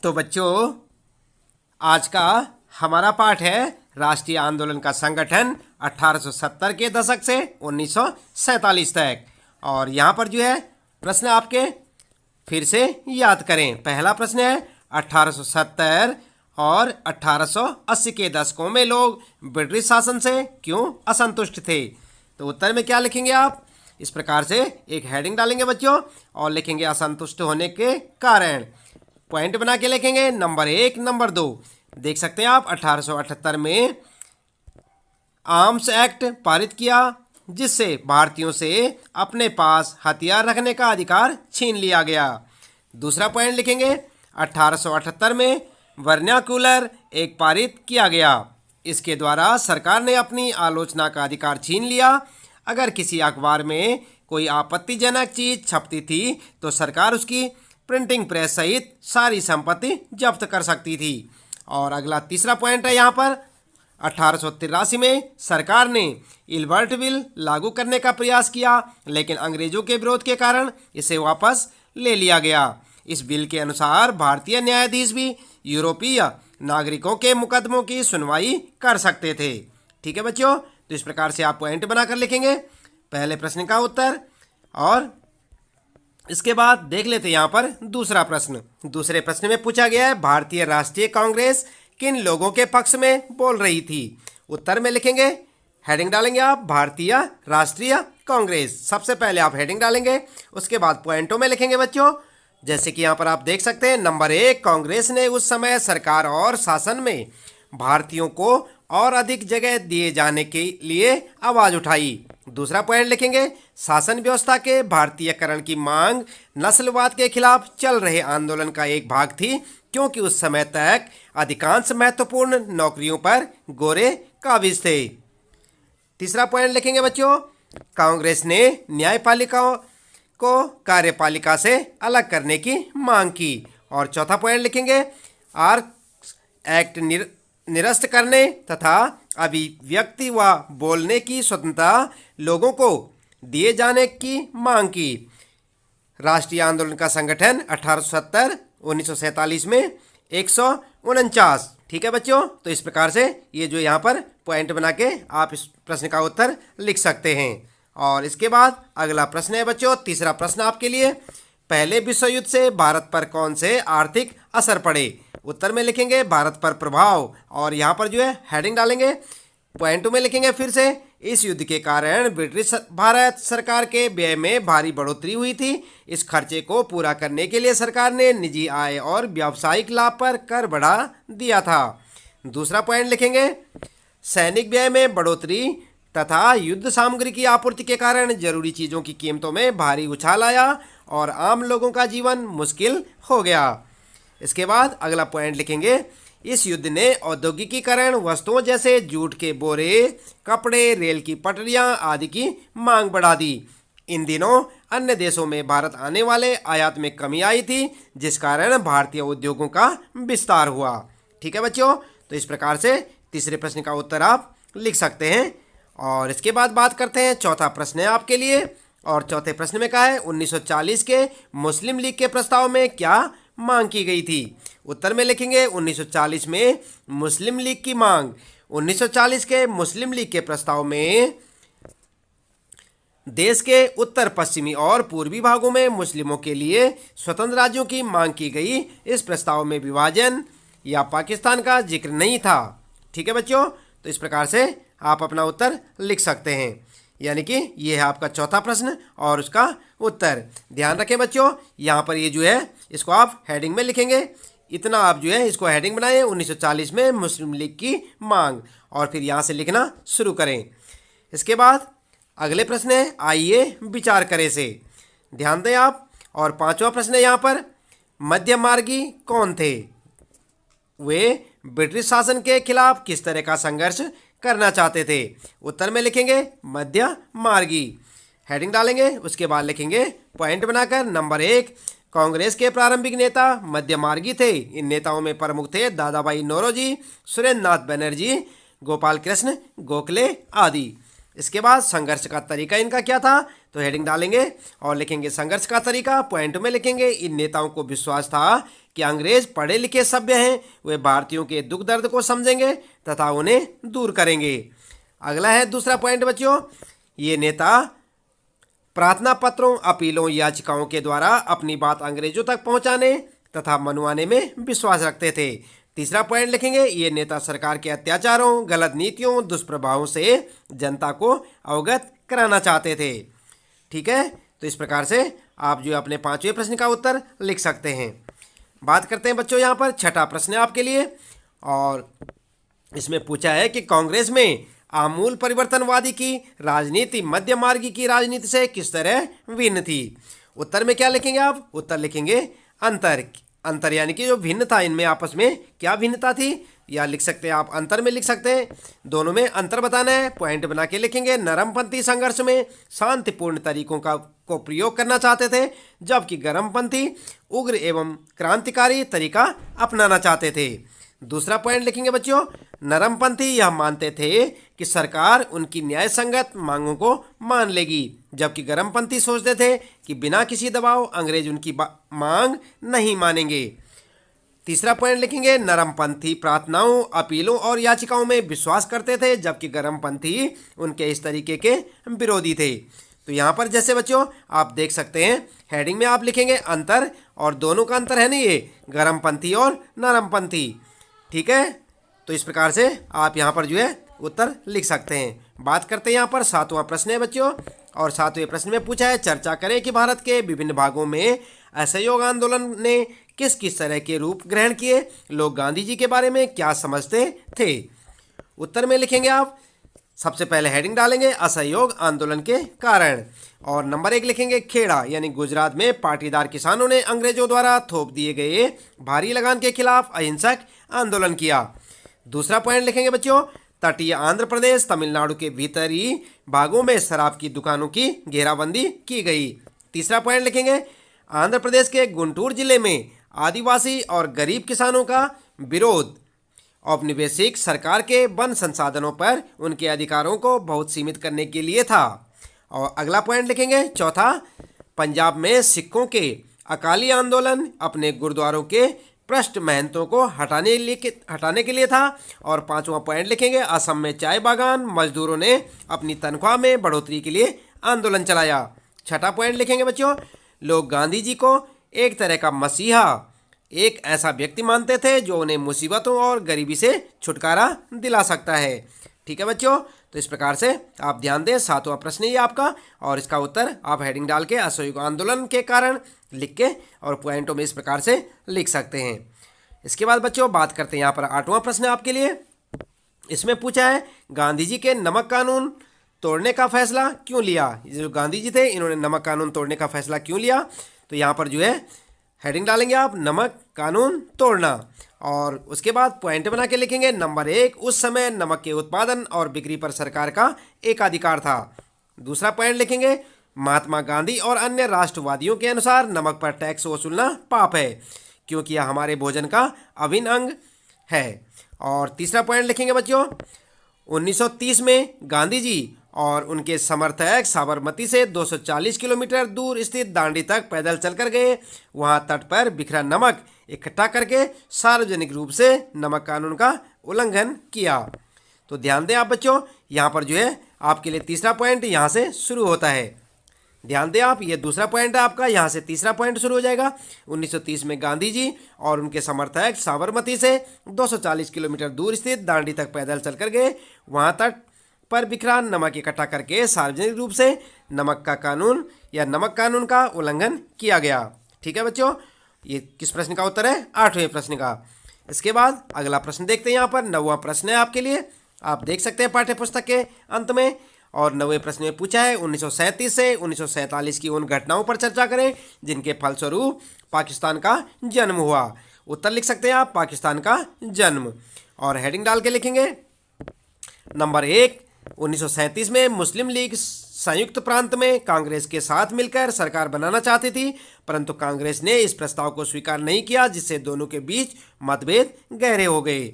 तो बच्चों, आज का हमारा पाठ है राष्ट्रीय आंदोलन का संगठन 1870 के दशक से 1947 तक। और यहाँ पर जो है प्रश्न आपके फिर से याद करें। पहला प्रश्न है 1870 और 1880 के दशकों में लोग ब्रिटिश शासन से क्यों असंतुष्ट थे। तो उत्तर में क्या लिखेंगे आप? इस प्रकार से एक हेडिंग डालेंगे बच्चों और लिखेंगे असंतुष्ट होने के कारण। पॉइंट बना के लिखेंगे नंबर 1, नंबर 2। देख सकते हैं आप 1878 में आर्म्स एक्ट पारित किया, जिससे भारतीयों से अपने पास हथियार रखने का अधिकार छीन लिया गया। दूसरा पॉइंट लिखेंगे 1878 में वर्नाक्यूलर एक पारित किया गया। इसके द्वारा सरकार ने अपनी आलोचना का अधिकार छीन लिया। अगर किसी अखबार में कोई आपत्तिजनक चीज छपती थी तो सरकार उसकी प्रिंटिंग प्रेस सहित सारी संपत्ति जब्त कर सकती थी। और अगला तीसरा पॉइंट है यहाँ पर 1883 में सरकार ने इल्बर्ट बिल लागू करने का प्रयास किया, लेकिन अंग्रेजों के विरोध के कारण इसे वापस ले लिया गया। इस बिल के अनुसार भारतीय न्यायाधीश भी यूरोपीय नागरिकों के मुकदमों की सुनवाई कर सकते थे। ठीक है बच्चों, तो इस प्रकार से आप पॉइंट बनाकर लिखेंगे पहले प्रश्न का उत्तर। और इसके बाद देख लेते हैं यहाँ पर दूसरा प्रश्न। दूसरे प्रश्न में पूछा गया है भारतीय राष्ट्रीय कांग्रेस किन लोगों के पक्ष में बोल रही थी। उत्तर में लिखेंगे, हेडिंग डालेंगे आप भारतीय राष्ट्रीय कांग्रेस। सबसे पहले आप हेडिंग डालेंगे, उसके बाद पॉइंटों में लिखेंगे बच्चों। जैसे कि यहाँ पर आप देख सकते हैं नंबर 1, कांग्रेस ने उस समय सरकार और शासन में भारतीयों को और अधिक जगह दिए जाने के लिए आवाज उठाई। दूसरा पॉइंट लिखेंगे, शासन व्यवस्था के भारतीयकरण की मांग नस्लवाद के खिलाफ चल रहे आंदोलन का एक भाग थी, क्योंकि उस समय तक अधिकांश महत्वपूर्ण नौकरियों पर गोरे काबिज थे। तीसरा पॉइंट लिखेंगे बच्चों, कांग्रेस ने न्यायपालिका को कार्यपालिका से अलग करने की मांग की। और चौथा पॉइंट लिखेंगे, आर्म्स एक्ट निरस्त करने तथा अभिव्यक्ति व बोलने की स्वतंत्रता लोगों को दिए जाने की मांग की। राष्ट्रीय आंदोलन का संगठन 1870 1947 में 149। ठीक है बच्चों, तो इस प्रकार से ये जो यहाँ पर पॉइंट बना के आप इस प्रश्न का उत्तर लिख सकते हैं। और इसके बाद अगला प्रश्न है बच्चों, तीसरा प्रश्न आपके लिए, पहले विश्व युद्ध से भारत पर कौन से आर्थिक असर पड़े। उत्तर में लिखेंगे भारत पर प्रभाव, और यहाँ पर जो है हेडिंग डालेंगे, पॉइंटों में लिखेंगे फिर से, इस युद्ध के कारण ब्रिटिश भारत सरकार के व्यय में भारी बढ़ोतरी हुई थी। इस खर्चे को पूरा करने के लिए सरकार ने निजी आय और व्यावसायिक लाभ पर कर बढ़ा दिया था। दूसरा पॉइंट लिखेंगे, सैनिक व्यय में बढ़ोतरी तथा युद्ध सामग्री की आपूर्ति के कारण जरूरी चीज़ों की कीमतों में भारी उछाल आया और आम लोगों का जीवन मुश्किल हो गया। इसके बाद अगला पॉइंट लिखेंगे, इस युद्ध ने औद्योगिकीकरण वस्तुओं जैसे जूट के बोरे, कपड़े, रेल की पटरियां आदि की मांग बढ़ा दी। इन दिनों अन्य देशों में भारत आने वाले आयात में कमी आई थी, जिस कारण भारतीय उद्योगों का विस्तार हुआ। ठीक है बच्चों, तो इस प्रकार से तीसरे प्रश्न का उत्तर आप लिख सकते हैं। और इसके बाद बात करते हैं, चौथा प्रश्न है आपके लिए। और चौथे प्रश्न में कहा है 1940 के मुस्लिम लीग के प्रस्ताव में क्या मांग की गई थी। उत्तर में लिखेंगे 1940 में मुस्लिम लीग की मांग। 1940 के मुस्लिम लीग के प्रस्ताव में देश के उत्तर पश्चिमी और पूर्वी भागों में मुस्लिमों के लिए स्वतंत्र राज्यों की मांग की गई। इस प्रस्ताव में विभाजन या पाकिस्तान का जिक्र नहीं था। ठीक है बच्चों, तो इस प्रकार से आप अपना उत्तर लिख सकते हैं। यानी कि ये है आपका चौथा प्रश्न और उसका उत्तर। ध्यान रखें बच्चों, यहाँ पर ये जो है इसको आप हेडिंग में लिखेंगे। इतना आप जो है इसको हेडिंग बनाएं, 1940 में मुस्लिम लीग की मांग, और फिर यहाँ से लिखना शुरू करें। इसके बाद अगले प्रश्न है, आइए विचार करें से। ध्यान दें आप। और पांचवा प्रश्न है यहाँ पर, मध्यमार्गी कौन थे। वे ब्रिटिश शासन के खिलाफ किस तरह का संघर्ष करना चाहते थे। उत्तर में लिखेंगे मध्य मार्गी, हेडिंग डालेंगे, उसके बाद लिखेंगे पॉइंट बनाकर नंबर 1, कांग्रेस के प्रारंभिक नेता मध्य मार्गी थे। इन नेताओं में प्रमुख थे दादा भाई नौरोजी, सुरेंद्र नाथ बनर्जी, गोपाल कृष्ण गोखले आदि। इसके बाद संघर्ष का तरीका इनका क्या था, तो हेडिंग डालेंगे और लिखेंगे संघर्ष का तरीका, पॉइंट में लिखेंगे इन नेताओं को विश्वास था कि अंग्रेज पढ़े लिखे सभ्य हैं, वे भारतीयों के दुख दर्द को समझेंगे तथा उन्हें दूर करेंगे। अगला है दूसरा पॉइंट बच्चों, ये नेता प्रार्थना पत्रों, अपीलों, याचिकाओं के द्वारा अपनी बात अंग्रेजों तक पहुंचाने तथा मनवाने में विश्वास रखते थे। तीसरा पॉइंट लिखेंगे, ये नेता सरकार के अत्याचारों, गलत नीतियों, दुष्प्रभावों से जनता को अवगत कराना चाहते थे। ठीक है, तो इस प्रकार से आप जो अपने पांचवें प्रश्न का उत्तर लिख सकते हैं। बात करते हैं बच्चों यहाँ पर छठा प्रश्न आपके लिए, और इसमें पूछा है कि कांग्रेस में आमूल परिवर्तनवादी की राजनीति मध्य मार्गी की राजनीति से किस तरह भिन्न थी। उत्तर में क्या लिखेंगे आप? उत्तर लिखेंगे अंतर। अंतर यानी कि जो भिन्न था, इनमें आपस में क्या भिन्नता थी, या लिख सकते हैं आप अंतर में लिख सकते हैं। दोनों में अंतर बताना है, पॉइंट बना के लिखेंगे। नरमपंथी संघर्ष में शांतिपूर्ण तरीकों को प्रयोग करना चाहते थे, जबकि गर्मपंथी उग्र एवं क्रांतिकारी तरीका अपनाना चाहते थे। दूसरा पॉइंट लिखेंगे बच्चों, नरमपंथी यह मानते थे कि सरकार उनकी न्याय संगत मांगों को मान लेगी, जबकि गर्मपंथी सोचते थे कि बिना किसी दबाव अंग्रेज उनकी मांग नहीं मानेंगे। तीसरा पॉइंट लिखेंगे, नरमपंथी प्रार्थनाओं, अपीलों और याचिकाओं में विश्वास करते थे, जबकि गर्मपंथी उनके इस तरीके के विरोधी थे। तो यहाँ पर जैसे बच्चों आप देख सकते हैं, हेडिंग में आप लिखेंगे अंतर, और दोनों का अंतर है नहीं, ये गर्मपंथी और नरमपंथी। ठीक है, तो इस प्रकार से आप यहाँ पर जो है उत्तर लिख सकते हैं। बात करते हैं यहाँ पर सातवां प्रश्न है बच्चों, और सातवें प्रश्न में पूछा है, चर्चा करें कि भारत के विभिन्न भागों में असहयोग आंदोलन ने किस किस तरह के रूप ग्रहण किए, लोग गांधी जी के बारे में क्या समझते थे। उत्तर में लिखेंगे आप, सबसे पहले हेडिंग डालेंगे असहयोग आंदोलन के कारण, और नंबर 1 लिखेंगे खेड़ा, यानी गुजरात में पाटीदार किसानों ने अंग्रेजों द्वारा थोप दिए गए भारी लगान के खिलाफ अहिंसक आंदोलन किया। दूसरा पॉइंट लिखेंगे बच्चों, तटीय आंध्र प्रदेश, तमिलनाडु के भीतरी भागों में शराब की दुकानों की घेराबंदी की गई। तीसरा पॉइंट लिखेंगे, आंध्र प्रदेश के गुंटूर जिले में आदिवासी और गरीब किसानों का विरोध औपनिवेशिक सरकार के वन संसाधनों पर उनके अधिकारों को बहुत सीमित करने के लिए था। और अगला पॉइंट लिखेंगे चौथा, पंजाब में सिखों के अकाली आंदोलन अपने गुरुद्वारों के पृष्ठ महंतों को हटाने के लिए था। और पांचवा पॉइंट लिखेंगे, असम में चाय बागान मजदूरों ने अपनी तनख्वाह में बढ़ोतरी के लिए आंदोलन चलाया। छठा पॉइंट लिखेंगे बच्चों, लोग गांधी जी को एक तरह का मसीहा, एक ऐसा व्यक्ति मानते थे जो उन्हें मुसीबतों और गरीबी से छुटकारा दिला सकता है। ठीक है बच्चों, तो इस प्रकार से आप ध्यान दें, सातवां प्रश्न ही आपका, और इसका उत्तर आप हेडिंग डाल के असहयोग आंदोलन के कारण लिख के और पॉइंटों में इस प्रकार से लिख सकते हैं। इसके बाद बच्चों बात करते हैं यहाँ पर आठवां प्रश्न आपके लिए। इसमें पूछा है, गांधी जी के नमक कानून तोड़ने का फैसला क्यों लिया। जो गांधी जी थे, इन्होंने नमक कानून तोड़ने का फैसला क्यों लिया। तो यहाँ पर जो है हेडिंग डालेंगे आप नमक कानून तोड़ना, और उसके बाद पॉइंट बना के लिखेंगे नंबर 1, उस समय नमक के उत्पादन और बिक्री पर सरकार का एकाधिकार था। दूसरा पॉइंट लिखेंगे, महात्मा गांधी और अन्य राष्ट्रवादियों के अनुसार नमक पर टैक्स वसूलना पाप है, क्योंकि यह हमारे भोजन का अभिन्न अंग है। और तीसरा पॉइंट लिखेंगे बच्चों, 1930 में गांधी जी और उनके समर्थक साबरमती से 240 किलोमीटर दूर स्थित दांडी तक पैदल चलकर गए। वहां तट पर बिखरा नमक इकट्ठा करके सार्वजनिक रूप से नमक कानून का उल्लंघन किया। तो ध्यान दें आप बच्चों, यहाँ पर जो है आपके लिए तीसरा पॉइंट यहाँ से शुरू होता है। ध्यान दें आप, ये दूसरा पॉइंट है आपका, यहाँ से तीसरा पॉइंट शुरू हो जाएगा। 1930 में गांधी जी और उनके समर्थक साबरमती से 240 किलोमीटर दूर स्थित दांडी तक पैदल चलकर गए। वहां तक पर बिखरा नमक इकट्ठा करके सार्वजनिक रूप से नमक का कानून या नमक कानून का उल्लंघन किया गया। ठीक है बच्चों, ये किस प्रश्न का उत्तर है? आठवें प्रश्न का। इसके बाद अगला प्रश्न देखते हैं। यहाँ पर 9वां प्रश्न है आपके लिए, आप देख सकते हैं पाठ्य पुस्तक के अंत में। और 9वें प्रश्न में पूछा है, 1937 से 1947 की उन घटनाओं पर चर्चा करें जिनके फलस्वरूप पाकिस्तान का जन्म हुआ। उत्तर लिख सकते हैं आप, पाकिस्तान का जन्म, और हेडिंग डाल के लिखेंगे नंबर 1, 1937 में मुस्लिम लीग संयुक्त प्रांत में कांग्रेस के साथ मिलकर सरकार बनाना चाहती थी, परंतु कांग्रेस ने इस प्रस्ताव को स्वीकार नहीं किया, जिससे दोनों के बीच मतभेद गहरे हो गए।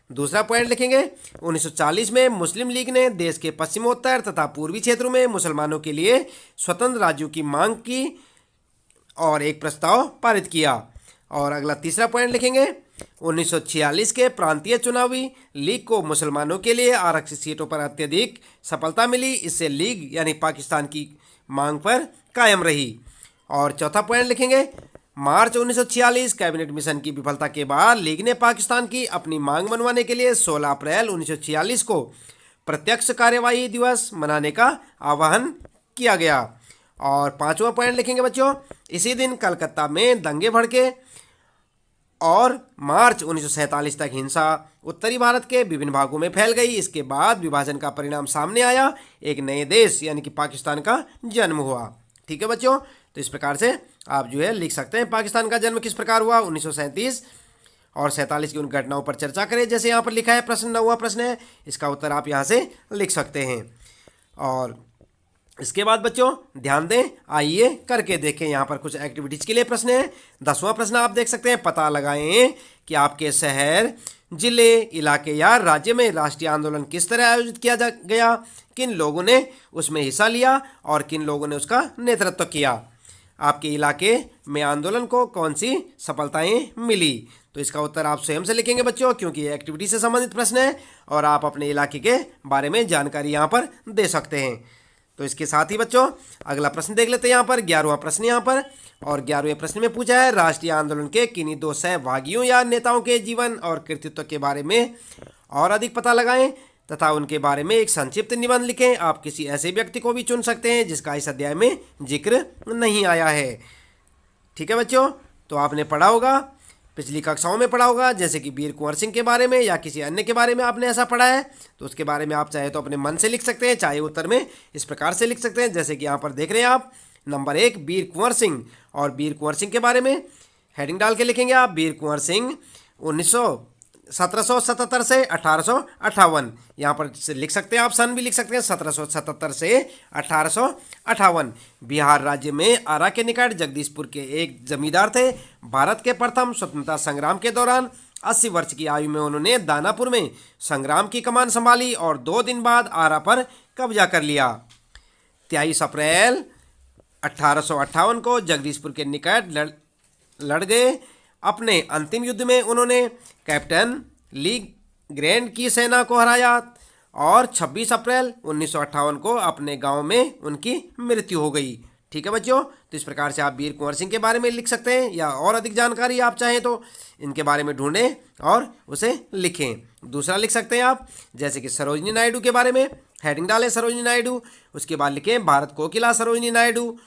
दूसरा पॉइंट लिखेंगे, 1940 में मुस्लिम लीग ने देश के पश्चिमोत्तर तथा पूर्वी क्षेत्रों में मुसलमानों के लिए स्वतंत्र राज्यों की मांग की और एक प्रस्ताव पारित किया। और अगला तीसरा पॉइंट लिखेंगे, 1946 के प्रांतीय चुनावी लीग को मुसलमानों के लिए आरक्षित सीटों पर अत्यधिक सफलता मिली। इससे लीग यानी पाकिस्तान की मांग पर कायम रही। और चौथा पॉइंट लिखेंगे, मार्च 1946 कैबिनेट मिशन की विफलता के बाद लीग ने पाकिस्तान की अपनी मांग मनवाने के लिए 16 अप्रैल 1946 को प्रत्यक्ष कार्यवाही दिवस मनाने का आह्वान किया गया। और पांचवा पॉइंट लिखेंगे बच्चों, इसी दिन कलकत्ता में दंगे भड़के और मार्च 1947 तक हिंसा उत्तरी भारत के विभिन्न भागों में फैल गई। इसके बाद विभाजन का परिणाम सामने आया, एक नए देश यानी कि पाकिस्तान का जन्म हुआ। ठीक है बच्चों, तो इस प्रकार से आप जो है लिख सकते हैं पाकिस्तान का जन्म किस प्रकार हुआ। 1937 और 47 की उन घटनाओं पर चर्चा करें, जैसे यहाँ पर लिखा है। प्रश्न 9वां प्रश्न है, इसका उत्तर आप यहाँ से लिख सकते हैं। और इसके बाद बच्चों ध्यान दें, आइए करके देखें। यहाँ पर कुछ एक्टिविटीज के लिए प्रश्न है। 10वां प्रश्न आप देख सकते हैं, पता लगाएं कि आपके शहर, जिले, इलाके या राज्य में राष्ट्रीय आंदोलन किस तरह आयोजित किया गया, किन लोगों ने उसमें हिस्सा लिया और किन लोगों ने उसका नेतृत्व किया। आपके इलाके में आंदोलन को कौन सी सफलताएं मिली। तो इसका उत्तर आप स्वयं से लिखेंगे बच्चों, क्योंकि ये एक्टिविटी से संबंधित प्रश्न है और आप अपने इलाके के बारे में जानकारी यहाँ पर दे सकते हैं। तो इसके साथ ही बच्चों अगला प्रश्न देख लेते हैं। यहाँ पर 11वां प्रश्न यहाँ पर, और 11वें प्रश्न में पूछा है, राष्ट्रीय आंदोलन के किन्हीं दो सहभागियों या नेताओं के जीवन और कृतित्व के बारे में और अधिक पता लगाएं तथा उनके बारे में एक संक्षिप्त निबंध लिखें। आप किसी ऐसे व्यक्ति को भी चुन सकते हैं जिसका इस अध्याय में जिक्र नहीं आया है। ठीक है बच्चों, तो आपने पढ़ा होगा, पिछली कक्षाओं में पढ़ा होगा, जैसे कि वीर कुंवर सिंह के बारे में या किसी अन्य के बारे में आपने ऐसा पढ़ा है, तो उसके बारे में आप चाहे तो अपने मन से लिख सकते हैं, चाहे उत्तर में इस प्रकार से लिख सकते हैं, जैसे कि यहाँ पर देख रहे हैं आप। नंबर 1 वीर कुंवर सिंह, और वीर कुंवर सिंह के बारे में हेडिंग डाल के लिखेंगे आप, वीर कुंवर सिंह 1777 से 1858। यहाँ पर से लिख सकते हैं आप, सन भी लिख सकते हैं, 1777 से 1858। बिहार राज्य में आरा के निकट जगदीशपुर के एक जमींदार थे। भारत के प्रथम स्वतंत्रता संग्राम के दौरान 80 वर्ष की आयु में उन्होंने दानापुर में संग्राम की कमान संभाली और 2 दिन बाद आरा पर कब्जा कर लिया। 23 अप्रैल 1858 को जगदीशपुर के निकट लड़ गए। अपने अंतिम युद्ध में उन्होंने कैप्टन ली ग्रैंड की सेना को हराया और 26 अप्रैल 1958 को अपने गांव में उनकी मृत्यु हो गई। ठीक है बच्चों, तो इस प्रकार से आप वीर कुंवर सिंह के बारे में लिख सकते हैं, या और अधिक जानकारी आप चाहें तो इनके बारे में ढूंढें और उसे लिखें। दूसरा लिख सकते हैं आप, जैसे कि सरोजिनी नायडू के बारे में हेडिंग डालें सरोजिनी नायडू, उसके बाद लिखें भारत कोकिला सरोजिनी नायडू।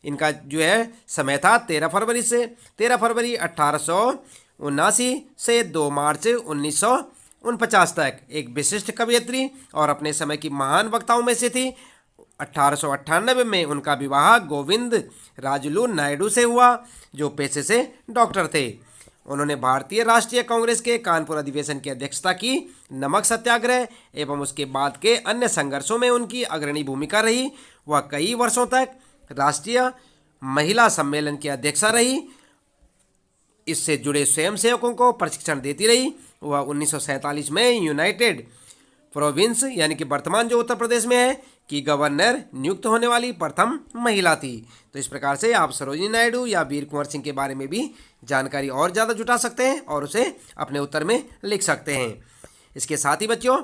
इनका जो है समय था 13 फरवरी 1879 से 2 मार्च 1949 तक। एक विशिष्ट कवयित्री और अपने समय की महान वक्ताओं में से थी। 1898 में उनका विवाह गोविंद राजुलू नायडू से हुआ, जो पेशे से डॉक्टर थे। उन्होंने भारतीय राष्ट्रीय कांग्रेस के कानपुर अधिवेशन की अध्यक्षता की। नमक सत्याग्रह एवं उसके बाद के अन्य संघर्षों में उनकी अग्रणी भूमिका रही। वह कई वर्षों तक राष्ट्रीय महिला सम्मेलन की अध्यक्षा रही। इससे जुड़े स्वयंसेवकों को प्रशिक्षण देती रही। वह 1947 में यूनाइटेड प्रोविंस यानी कि वर्तमान जो उत्तर प्रदेश में है की गवर्नर नियुक्त होने वाली प्रथम महिला थी। तो इस प्रकार से आप सरोजिनी नायडू या वीर कुंवर सिंह के बारे में भी जानकारी और ज़्यादा जुटा सकते हैं और उसे अपने उत्तर में लिख सकते हैं। इसके साथ ही बच्चों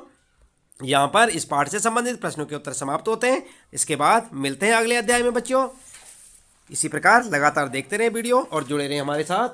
यहाँ पर इस पाठ से संबंधित प्रश्नों के उत्तर समाप्त होते हैं। इसके बाद मिलते हैं अगले अध्याय में बच्चों। इसी प्रकार लगातार देखते रहें वीडियो और जुड़े रहें हमारे साथ।